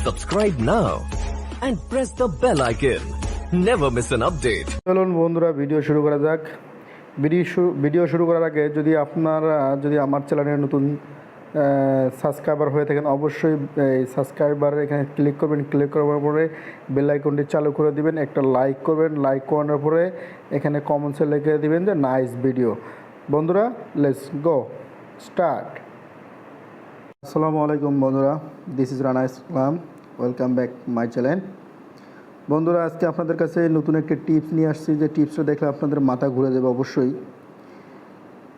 Subscribe now and press the bell icon. Never miss an update. চলুন বন্ধুরা video শুরু করা যাক। ভিডিও শুরু করার আগে যদি আপনারা আমার চ্যানেলের নতুন সাবস্ক্রাইবার হয়ে থাকেন অবশ্যই এই সাবস্ক্রাইবার এখানে ক্লিক করবেন। ক্লিক করার পরে বেল আইকনটি চালু করে দিবেন। একটা লাইক করবেন। লাইক করার পরে এখানে কমেন্টসে লিখে দিবেন যে নাইস ভিডিও। বন্ধুরা লেটস গো স্টার্ট। আসসালামু আলাইকুম বন্ধুরা, this is Rana Islam, welcome back my channel. বন্ধুরা আজকে আপনাদের কাছে নতুন একটি টিপস নিয়ে আসছি, যে টিপসটা দেখলে আপনাদের মাথা ঘুরে যাবে। অবশ্যই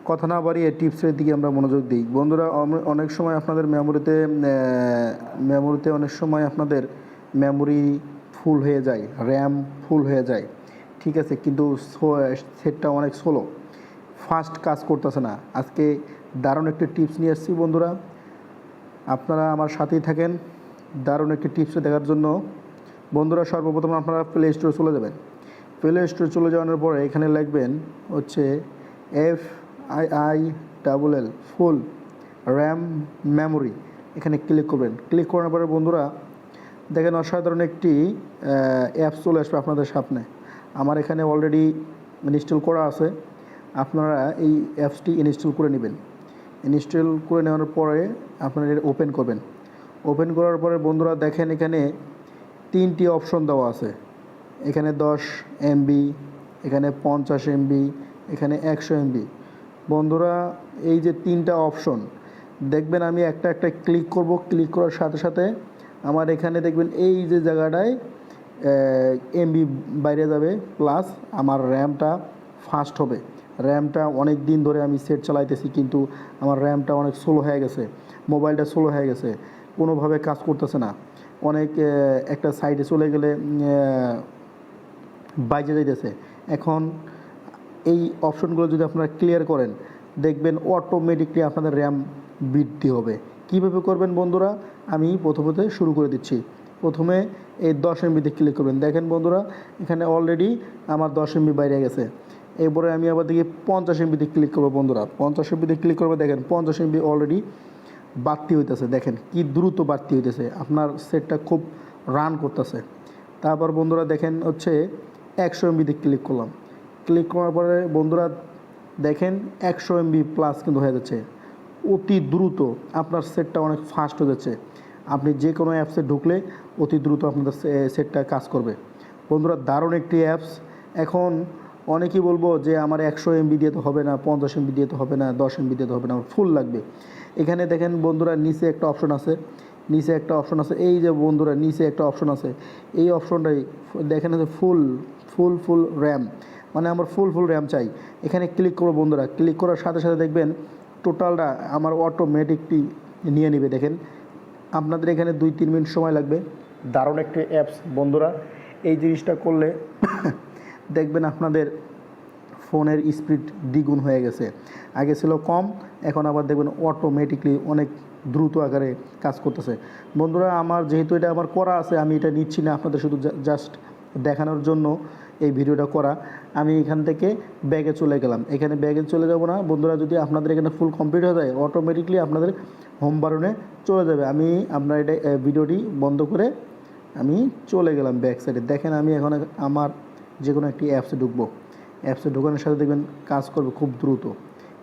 কথা না বাড়িয়ে টিপসের দিকে আমরা মনোযোগ দিই। বন্ধুরা অনেক সময় আপনাদের মেমোরিতে অনেক সময় আপনাদের মেমোরি ফুল হয়ে যায়, র্যাম ফুল হয়ে যায়, ঠিক আছে, কিন্তু সেটটা অনেক স্লো, ফাস্ট কাজ করতেছে না। আজকে দারুণ একটি টিপস নিয়ে আসছি বন্ধুরা, আপনারা আমার সাথেই থাকেন দারুণ একটি টিপস দেখার জন্য। বন্ধুরা সর্বপ্রথম আপনারা প্লে স্টোরে চলে যাবেন। প্লে স্টোরে চলে যাওয়ার পরে এখানে লিখবেন হচ্ছে FIILL ফুল র্যাম মেমোরি, এখানে ক্লিক করবেন। ক্লিক করার পরে বন্ধুরা দেখেন অসাধারণ একটি অ্যাপস চলে আসবে আপনাদের সামনে। আমার এখানে অলরেডি ইনস্টল করা আছে, আপনারা এই অ্যাপসটি ইনস্টল করে নেবেন। ইনস্টল করে নেওয়ার পরে আপনারা এটা ওপেন করবেন। ওপেন করার পরে বন্ধুরা দেখেন এখানে 3টি অপশন দেওয়া আছে। এখানে 10 MB, এখানে 50 MB, এখানে 100 MB। বন্ধুরা এই যে 3টা অপশন দেখবেন, আমি একটা একটা ক্লিক করব। ক্লিক করার সাথে সাথে আমার এখানে দেখবেন এই যে জায়গাটায় MB বাইরে যাবে, প্লাস আমার র্যামটা ফাস্ট হবে। র্যামটা অনেক দিন ধরে আমি সেট চালাইতেছি, কিন্তু আমার র্যামটা অনেক স্লো হয়ে গেছে, মোবাইলটা স্লো হয়ে গেছে, কোনোভাবে কাজ করতেছে না। অনেক একটা সাইডে চলে গেলে বাইজে যাইতেছে। এখন এই অপশনগুলো যদি আপনারা ক্লিয়ার করেন দেখবেন অটোমেটিকলি আপনাদের র্যাম বৃদ্ধি হবে। কীভাবে করবেন বন্ধুরা, আমি প্রথমে শুরু করে দিচ্ছি। প্রথমে এই 10 MBতে ক্লিক করবেন। দেখেন বন্ধুরা এখানে অলরেডি আমার 10 MB বাইরে গেছে। এরপরে আমি আবার দেখি 50 MBতে ক্লিক করবো। বন্ধুরা 50 MBতে ক্লিক করবো, দেখেন 50 MB অলরেডি বাড়তি হইতেছে। দেখেন কি দ্রুত বাড়তি হইতেছে, আপনার সেটটা খুব রান করতেছে। তারপর বন্ধুরা দেখেন হচ্ছে 100 MBতে ক্লিক করলাম। ক্লিক করার পরে বন্ধুরা দেখেন 100 MB প্লাস কিন্তু হয়ে যাচ্ছে, অতি দ্রুত আপনার সেটটা অনেক ফাস্ট হয়ে যাচ্ছে। আপনি যে কোনো অ্যাপসে ঢুকলে অতি দ্রুত আপনাদের সেটটা কাজ করবে। বন্ধুরা দারুণ একটি অ্যাপস। এখন অনেকেই বলবো যে আমার 100 MB দিয়ে তো হবে না, 50 MB দিয়ে তো হবে না, 10 MB দিয়ে তো হবে না, আমার ফুল লাগবে। এখানে দেখেন বন্ধুরা নিচে একটা অপশন আছে, এই যে বন্ধুরা নিচে একটা অপশন আছে, এই অপশনটাই দেখেন আছে ফুল র্যাম, মানে আমার ফুল র্যাম চাই। এখানে ক্লিক করবো বন্ধুরা। ক্লিক করার সাথে সাথে দেখবেন টোটালটা আমার অটোমেটিকলি নিয়ে নেবে। দেখেন আপনাদের এখানে 2-3 মিনিট সময় লাগবে। দারুণ একটি অ্যাপস বন্ধুরা, এই জিনিসটা করলে দেখবেন আপনাদের ফোনের স্পিড দ্বিগুণ হয়ে গেছে। আগে ছিল কম, এখন আবার দেখবেন অটোমেটিকলি অনেক দ্রুত আকারে কাজ করতেছে। বন্ধুরা আমার যেহেতু এটা আমার করা আছে, আমি এটা নিচ্ছি না, আপনাদের শুধু জাস্ট দেখানোর জন্য এই ভিডিওটা করা। আমি এখান থেকে ব্যাগে চলে গেলাম। এখানে ব্যাগে চলে যাব না বন্ধুরা, যদি আপনাদের এখানে ফুল কমপ্লিট হয়ে যায় অটোমেটিকলি আপনাদের হোম বাটনে চলে যাবে। আমি আপনার এটা ভিডিওটি বন্ধ করে আমি চলে গেলাম ব্যাক সাইডে। দেখেন আমি এখন আমার যে কোনো একটি অ্যাপসে ঢুকবো। অ্যাপসে ঢোকানোর সাথে দেখবেন কাজ করবে খুব দ্রুত।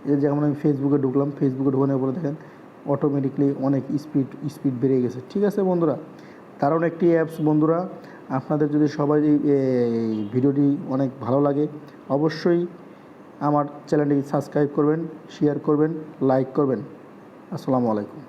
এই যেমন আমি ফেসবুকে ঢুকলাম, ফেসবুকে ঢোকানোর পরে দেখেন অটোমেটিকলি অনেক স্পিড বেড়ে গেছে। ঠিক আছে বন্ধুরা, দারুণ একটি অ্যাপস বন্ধুরা। আপনাদের যদি সবাই এই ভিডিওটি অনেক ভালো লাগে অবশ্যই আমার চ্যানেলটি সাবস্ক্রাইব করবেন, শেয়ার করবেন, লাইক করবেন। আসসালামু আলাইকুম।